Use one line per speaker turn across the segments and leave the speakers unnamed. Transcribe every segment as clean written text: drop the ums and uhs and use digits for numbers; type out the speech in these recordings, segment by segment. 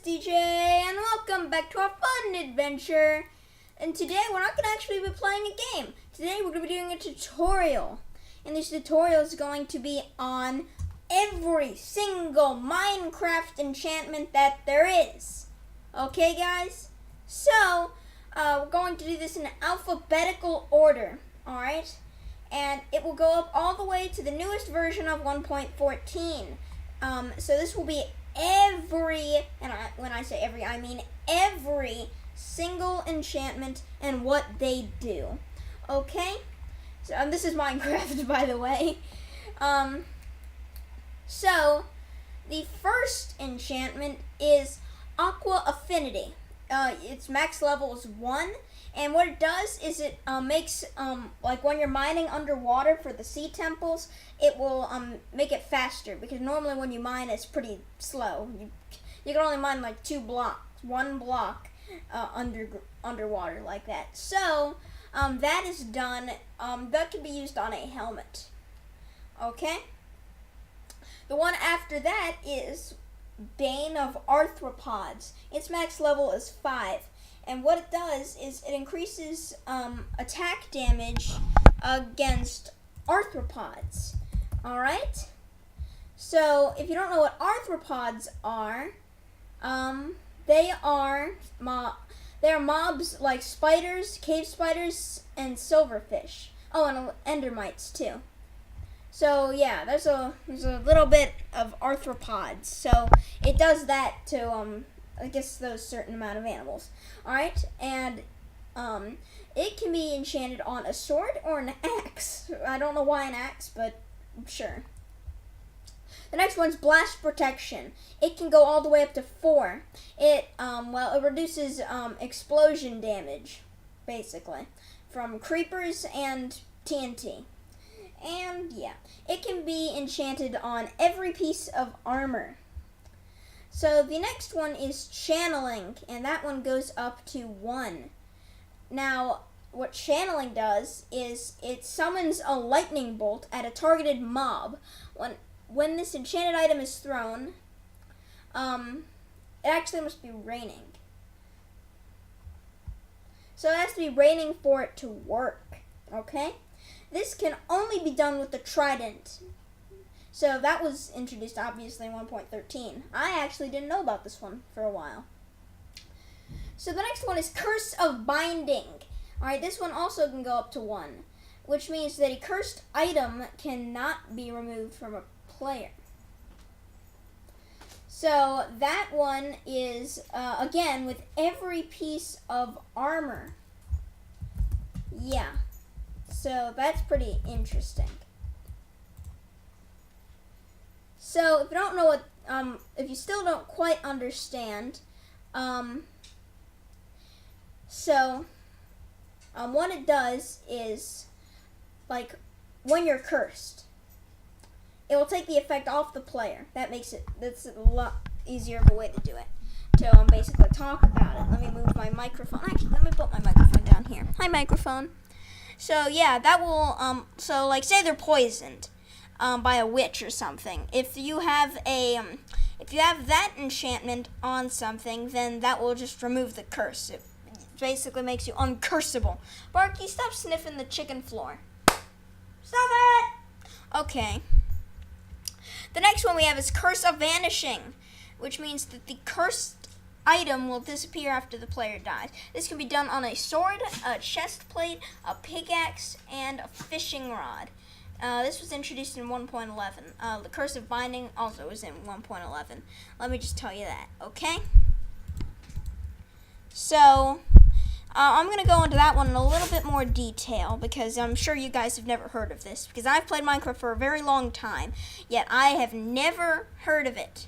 DJ, and welcome back to our fun adventure. And today we're not going to actually be playing a game. Today we're going to be doing a tutorial. And this tutorial is going to be on every single Minecraft enchantment that there is. Okay, guys? So, we're going to do this in alphabetical order, alright? And it will go up all the way to the newest version of 1.14. So this will be when I say every, I mean every single enchantment and what they do. Okay? So this is Minecraft, by the way. So the first enchantment is Aqua Affinity. Its max level is 1, and what it does is it makes like when you're mining underwater for the sea temples, it will make it faster, because normally when you mine it's pretty slow. You can only mine like 1 block underwater like that. So that is done. That can be used on a helmet. Okay. The one after that is Bane of Arthropods. Its max level is 5, and what it does is it increases attack damage against arthropods. Alright? So, if you don't know what arthropods are, they are mobs like spiders, cave spiders, and silverfish. Oh, and endermites too. So yeah, there's a little bit of arthropods. So it does that to I guess those certain amount of animals. All right, and it can be enchanted on a sword or an axe. I don't know why an axe, but sure. The next one's Blast Protection. It can go all the way up to 4. It reduces explosion damage, basically, from creepers and TNT. And yeah, it can be enchanted on every piece of armor. So the next one is Channeling, and that one goes up to 1. Now, what Channeling does is it summons a lightning bolt at a targeted mob. When this enchanted item is thrown, it actually must be raining. So it has to be raining for it to work, okay? This can only be done with the trident. So that was introduced obviously in 1.13. I actually didn't know about this one for a while. So the next one is Curse of Binding. Alright, this one also can go up to 1, which means that a cursed item cannot be removed from a player. So that one is, again, with every piece of armor. Yeah. So that's pretty interesting. So if you don't know what, if you still don't quite understand, what it does is, like, when you're cursed, it will take the effect off the player. That's a lot easier of a way to do it. To basically talk about it. Let me move my microphone. Actually, let me put my microphone down here. Hi, microphone. So yeah, that will, so like say they're poisoned by a witch or something. If you have that enchantment on something, then that will just remove the curse. It basically makes you uncursable. Barky, stop sniffing the chicken floor. Stop it! Okay. The next one we have is Curse of Vanishing, which means that the cursed item will disappear after the player dies. This can be done on a sword, a chest plate, a pickaxe, and a fishing rod. This was introduced in 1.11. The Curse of Binding also was in 1.11. Let me just tell you that, okay? So, I'm going to go into that one in a little bit more detail, because I'm sure you guys have never heard of this, because I've played Minecraft for a very long time, yet I have never heard of it.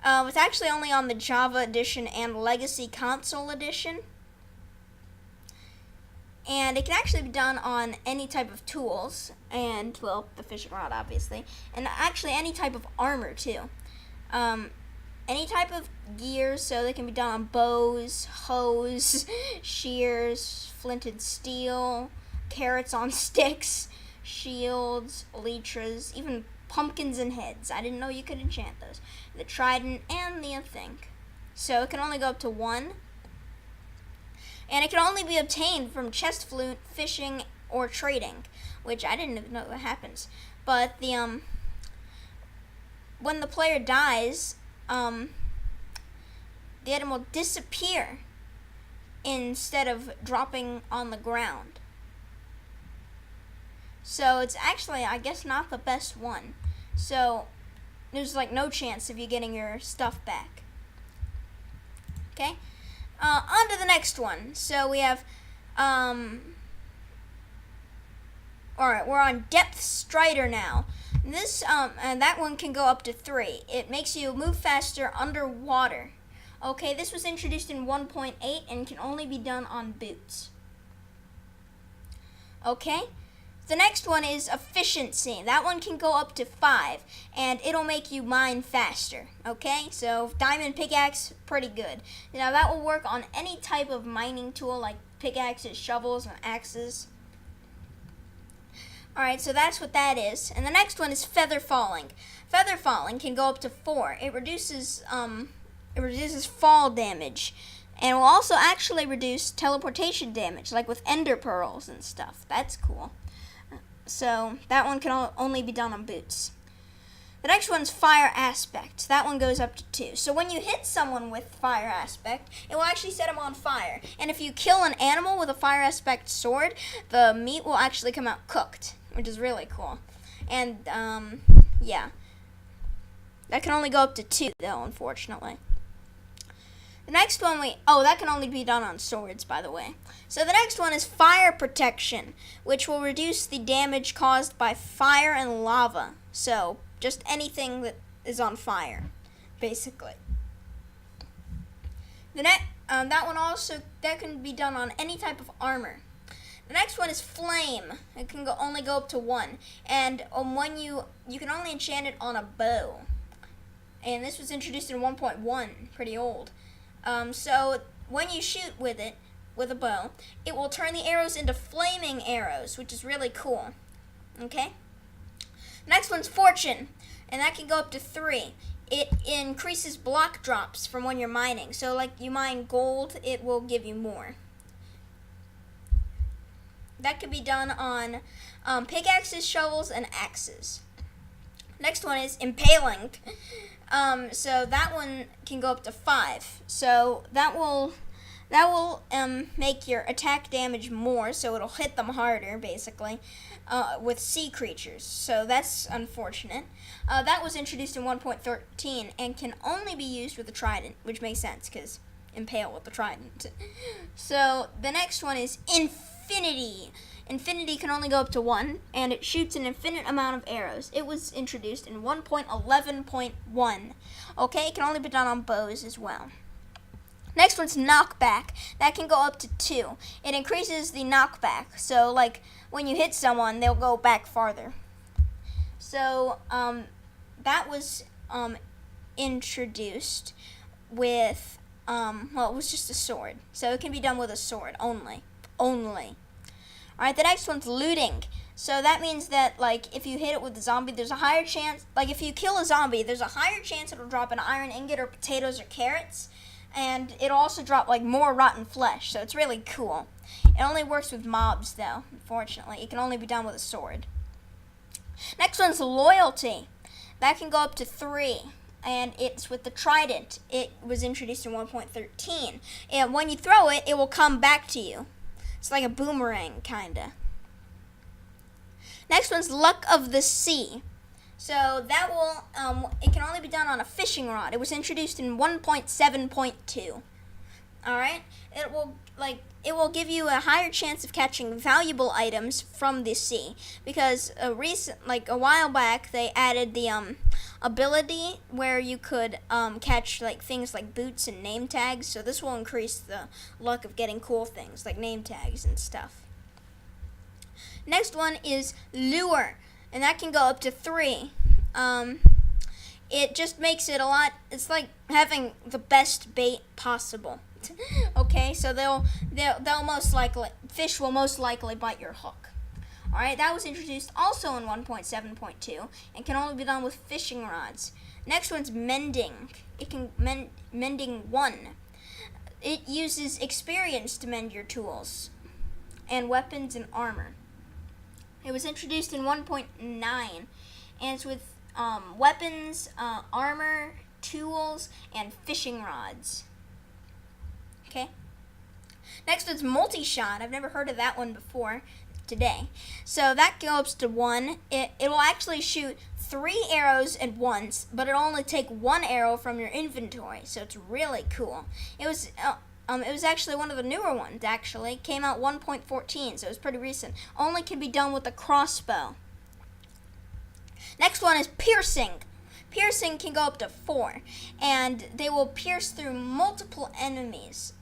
It's actually only on the Java Edition and Legacy Console Edition. And it can actually be done on any type of tools, and, well, the fishing rod, obviously, and actually any type of armor, too. Any type of gear, so they can be done on bows, hoes, shears, flinted steel, carrots on sticks, shields, elytras, even pumpkins and heads. I didn't know you could enchant those. The trident and the, I think, so it can only go up to 1. And it can only be obtained from chest flute, fishing, or trading, which I didn't even know that happens. But the when the player dies, the item will disappear instead of dropping on the ground. So it's actually, I guess, not the best one. So there's like no chance of you getting your stuff back. Okay, on to the next one. So we have, alright, we're on Depth Strider now. This, and that one can go up to 3. It makes you move faster underwater. Okay, this was introduced in 1.8 and can only be done on boots. Okay, the next one is Efficiency. That one can go up to 5, and it'll make you mine faster. Okay, so Diamond Pickaxe, pretty good. Now that will work on any type of mining tool like pickaxes, shovels, and axes. Alright, so that's what that is. And the next one is Feather Falling. Feather Falling can go up to 4. It reduces fall damage, and will also actually reduce teleportation damage, like with ender pearls and stuff. That's cool. So that one can only be done on boots. The next one's Fire Aspect. That one goes up to 2. So when you hit someone with Fire Aspect, it will actually set them on fire. And if you kill an animal with a Fire Aspect sword, the meat will actually come out cooked, which is really cool. And, yeah. That can only go up to 2, though, unfortunately. The next one that can only be done on swords, by the way. So the next one is Fire Protection, which will reduce the damage caused by fire and lava. So, just anything that is on fire, basically. That one also, that can be done on any type of armor. The next one is Flame. It can only go up to 1. And when you can only enchant it on a bow. And this was introduced in 1.1, pretty old. So when you shoot with it, with a bow, it will turn the arrows into flaming arrows, which is really cool. Okay? Next one's Fortune, and that can go up to 3. It increases block drops from when you're mining. So like you mine gold, it will give you more. That could be done on pickaxes, shovels, and axes. Next one is Impaling. So that one can go up to 5. So that will make your attack damage more, so it'll hit them harder, basically, with sea creatures. So that's unfortunate. That was introduced in 1.13 and can only be used with a trident, which makes sense, because impale with the trident. So the next one is Infinity. Infinity can only go up to 1, and it shoots an infinite amount of arrows. It was introduced in 1.11.1. Okay, it can only be done on bows as well. Next one's Knockback. That can go up to 2. It increases the knockback, so like when you hit someone, they'll go back farther. So that was introduced with, it was just a sword. So it can be done with a sword only. Alright, the next one's Looting. So that means that, like, if you hit it with a zombie, there's a higher chance, like, if you kill a zombie, there's a higher chance it'll drop an iron ingot or potatoes or carrots, and it'll also drop, like, more rotten flesh, so it's really cool. It only works with mobs, though, unfortunately. It can only be done with a sword. Next one's Loyalty. That can go up to 3, and it's with the trident. It was introduced in 1.13, and when you throw it, it will come back to you. It's like a boomerang, kinda. Next one's Luck of the Sea. So that will, it can only be done on a fishing rod. It was introduced in 1.7.2. Alright? It will give you a higher chance of catching valuable items from the sea. Because a while back, they added the, ability where you could, catch, like, things like boots and name tags. So this will increase the luck of getting cool things, like name tags and stuff. Next one is Lure, and that can go up to 3. It just makes it it's like having the best bait possible. Okay, so they'll most likely, fish will most likely bite your hook. Alright, that was introduced also in 1.7.2 and can only be done with fishing rods. Next one's Mending. mending 1. It uses experience to mend your tools and weapons and armor. It was introduced in 1.9, and it's with weapons, armor, tools, and fishing rods. Okay. Next is multi-shot. I've never heard of that one before today. So that goes to 1. It will actually shoot 3 arrows at once, but it'll only take 1 arrow from your inventory. So it's really cool. It was actually one of the newer ones. Actually, came out 1.14, so it was pretty recent. Only can be done with a crossbow. Next one is piercing. Piercing can go up to 4, and they will pierce through multiple entities,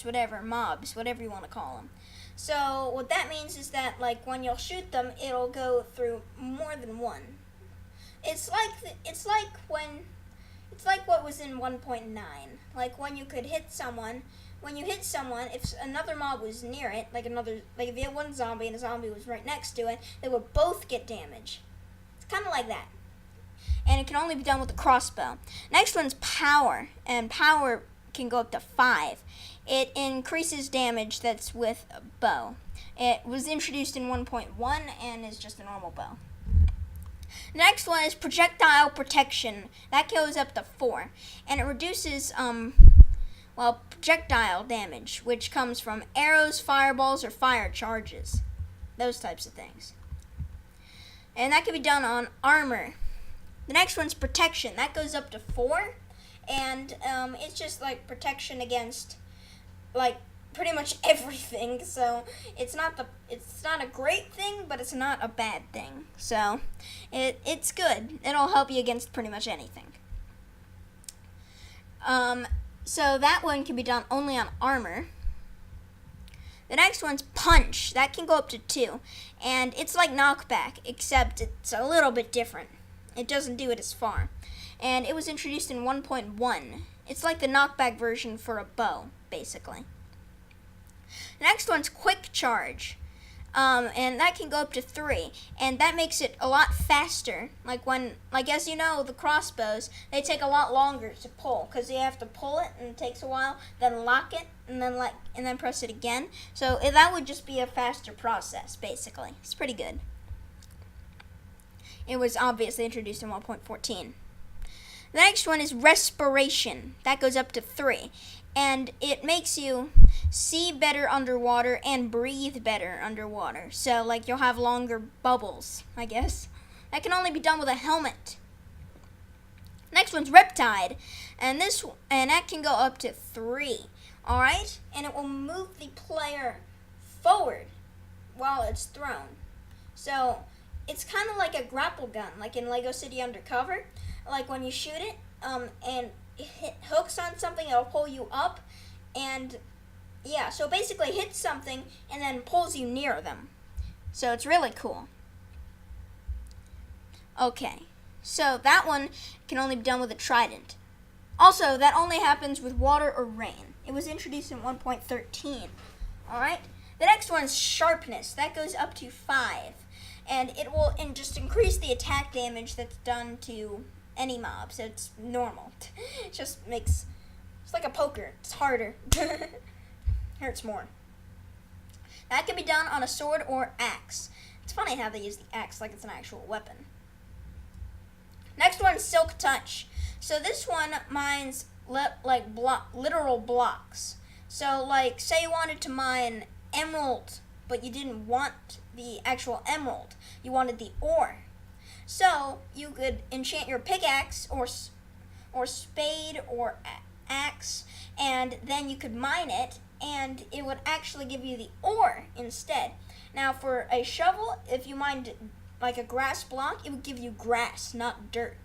whatever, mobs, whatever you want to call them. So what that means is that, like, when you'll shoot them, it'll go through more than one. It's like what was in 1.9. Like when you could hit someone. When you hit someone, if another mob was near it, like if you had one zombie and a zombie was right next to it, they would both get damage. It's kind of like that. And it can only be done with a crossbow. Next one's power, and power can go up to 5. It increases damage that's with a bow. It was introduced in 1.1 and is just a normal bow. Next one is projectile protection. That goes up to 4, and it reduces projectile damage, which comes from arrows, fireballs, or fire charges. Those types of things. And that can be done on armor. The next one's protection. That goes up to 4, and it's just like protection against like pretty much everything. So it's not a great thing, but it's not a bad thing. So it's good. It'll help you against pretty much anything. So that one can be done only on armor. The next one's punch. That can go up to 2, and it's like knockback, except it's a little bit different. It doesn't do it as far. And it was introduced in 1.1. It's like the knockback version for a bow, basically. The next one's quick charge. And that can go up to 3. And that makes it a lot faster. Like as you know, the crossbows, they take a lot longer to pull. Because you have to pull it, and it takes a while. Then lock it, and then press it again. So that would just be a faster process, basically. It's pretty good. It was obviously introduced in 1.14. The next one is respiration. That goes up to 3. And it makes you see better underwater and breathe better underwater. So, like, you'll have longer bubbles, I guess. That can only be done with a helmet. Next one's Riptide. And that can go up to 3. Alright? And it will move the player forward while it's thrown. So it's kind of like a grapple gun, like in Lego City Undercover. Like when you shoot it, and it hooks on something, it'll pull you up, and yeah, so basically hits something and then pulls you near them. So it's really cool. Okay, so that one can only be done with a trident. Also, that only happens with water or rain. It was introduced in 1.13. Alright? The next one's sharpness. That goes up to 5. And it will just increase the attack damage that's done to any mob. So it's normal. It just makes... It's like a poker. It's harder. Hurts more. That can be done on a sword or axe. It's funny how they use the axe like it's an actual weapon. Next one is Silk Touch. So this one mines literal blocks. So like, say you wanted to mine emerald, but you didn't want the actual emerald. You wanted the ore. So you could enchant your pickaxe or spade or axe, and then you could mine it, and it would actually give you the ore instead. Now for a shovel, if you mined like a grass block, it would give you grass, not dirt.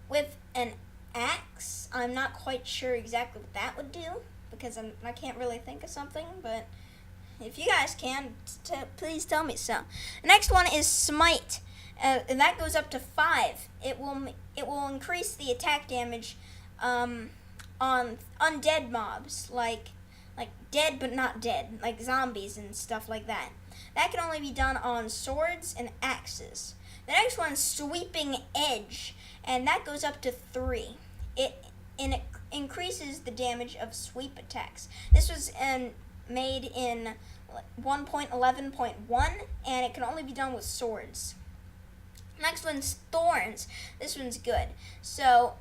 With an axe, I'm not quite sure exactly what that would do, because I can't really think of something, but if you guys can, please tell me so. The next one is Smite, and that goes up to 5. It will increase the attack damage on undead mobs, like dead but not dead, like zombies and stuff like that. That can only be done on swords and axes. The next one's Sweeping Edge, and that goes up to 3. It increases the damage of sweep attacks. This was made in 1.11.1, and it can only be done with swords. Next one's Thorns. This one's good. So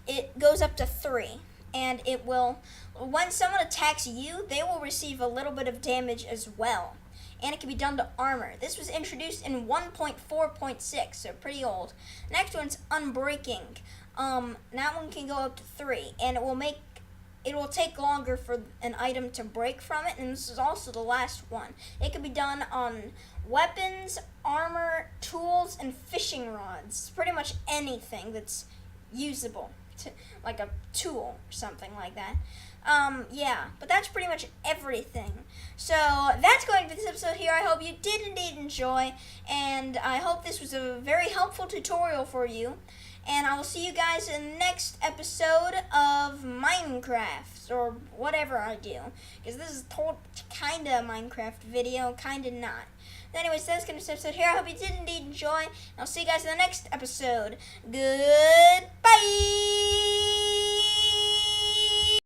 it goes up to 3, and it will, when someone attacks you, they will receive a little bit of damage as well. And it can be done to armor. This was introduced in 1.4.6, so pretty old. Next one's Unbreaking. That one can go up to 3, and it will take longer for an item to break from it, and this is also the last one. It can be done on weapons, armor, tools, and fishing rods. Pretty much anything that's usable, like a tool or something like that. Yeah, but that's pretty much everything. So that's going to be this episode here. I hope you did indeed enjoy, and I hope this was a very helpful tutorial for you. And I will see you guys in the next episode of Minecraft, or whatever I do. Because this is kind of a Minecraft video, kind of not. But anyways, that's going to be this episode here. I hope you did indeed enjoy. And I'll see you guys in the next episode. Goodbye!